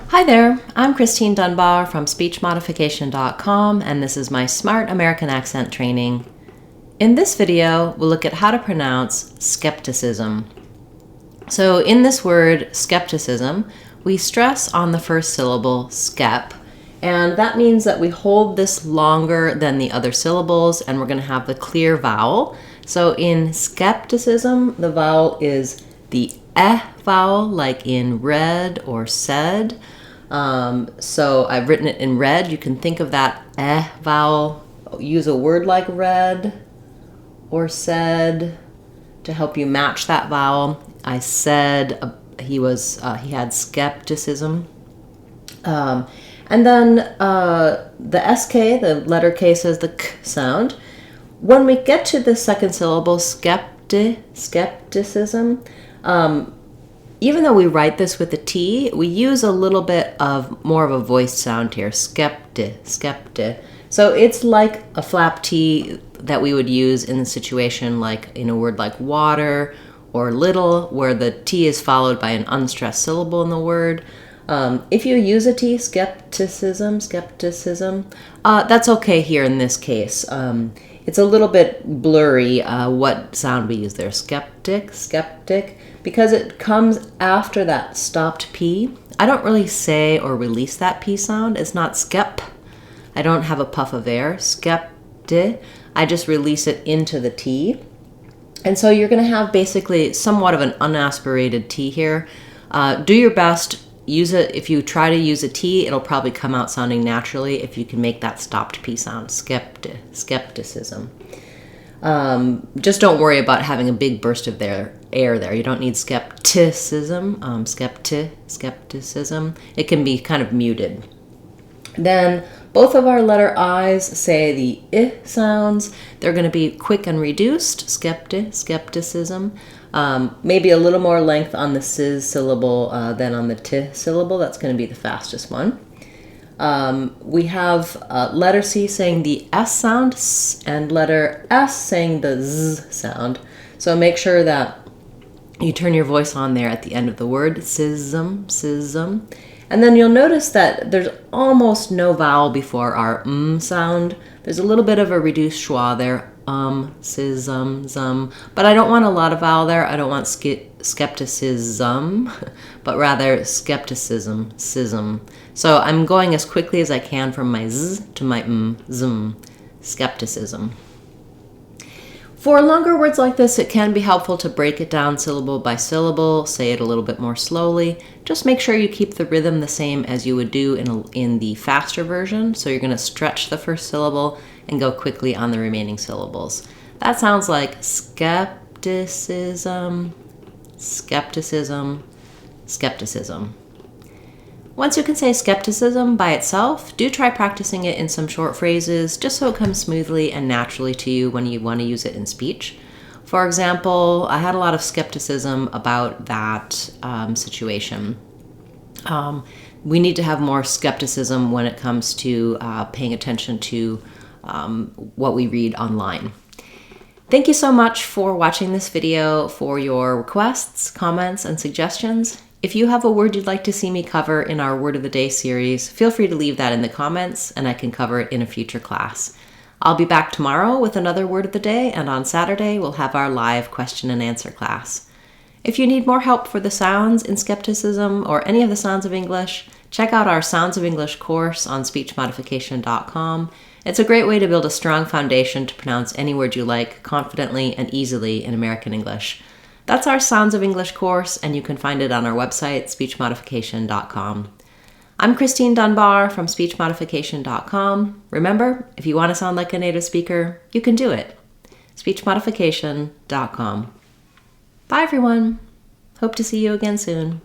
Hi there, I'm Christine Dunbar from SpeechModification.com, and this is my Smart American Accent training. In this video, we'll look at how to pronounce skepticism. So in this word, skepticism, we stress on the first syllable, skep, and that means that we hold this longer than the other syllables, and we're going to have the clear vowel. So in skepticism, the vowel is the eh vowel, like in read or said. So I've written it in red. You can think of that eh vowel. Use a word like read or said to help you match that vowel. I said he had skepticism. And then the SK, the letter K, says the K sound. When we get to the second syllable, skepticism, even though we write this with a T, we use a little bit of more of a voiced sound here, skepti. So it's like a flap T that we would use in a situation like in a word like water or little, where the T is followed by an unstressed syllable in the word. If you use a T, skepticism, that's okay here in this case. It's a little bit blurry what sound we use there, skeptic, because it comes after that stopped P. I don't really say or release that P sound. It's not skep. I don't have a puff of air, skepti. I just release it into the T. And so you're going to have basically somewhat of an unaspirated T here. Do your best. Use it. If you try to use a T, it'll probably come out sounding naturally if you can make that stopped P sound, skepticism. Just don't worry about having a big burst of air there. You don't need skepticism, skepticism. It can be kind of muted. Then both of our letter I's say the I sounds. They're going to be quick and reduced, skepticism. Maybe a little more length on the sis syllable than on the t syllable. That's going to be the fastest one. We have letter C saying the S sound and letter S saying the Z sound. So make sure that you turn your voice on there at the end of the word, sism. And then you'll notice that there's almost no vowel before our sound. There's a little bit of a reduced schwa there, sism. But I don't want a lot of vowel there. I don't want skepticism, but rather skepticism, sism. So I'm going as quickly as I can from my z to my zm, skepticism. For longer words like this, it can be helpful to break it down syllable by syllable, say it a little bit more slowly. Just make sure you keep the rhythm the same as you would do in the faster version. So you're going to stretch the first syllable and go quickly on the remaining syllables. That sounds like skepticism. Once you can say skepticism by itself, do try practicing it in some short phrases just so it comes smoothly and naturally to you when you want to use it in speech. For example, I had a lot of skepticism about that situation. We need to have more skepticism when it comes to paying attention to what we read online. Thank you so much for watching this video. For your requests, comments, and suggestions. If you have a word you'd like to see me cover in our Word of the Day series, feel free to leave that in the comments and I can cover it in a future class. I'll be back tomorrow with another Word of the Day, and on Saturday we'll have our live question and answer class. If you need more help for the sounds in skepticism or any of the sounds of English, check out our Sounds of English course on SpeechModification.com. It's a great way to build a strong foundation to pronounce any word you like confidently and easily in American English. That's our Sounds of English course, and you can find it on our website, SpeechModification.com. I'm Christine Dunbar from SpeechModification.com. Remember, if you want to sound like a native speaker, you can do it. SpeechModification.com. Bye, everyone. Hope to see you again soon.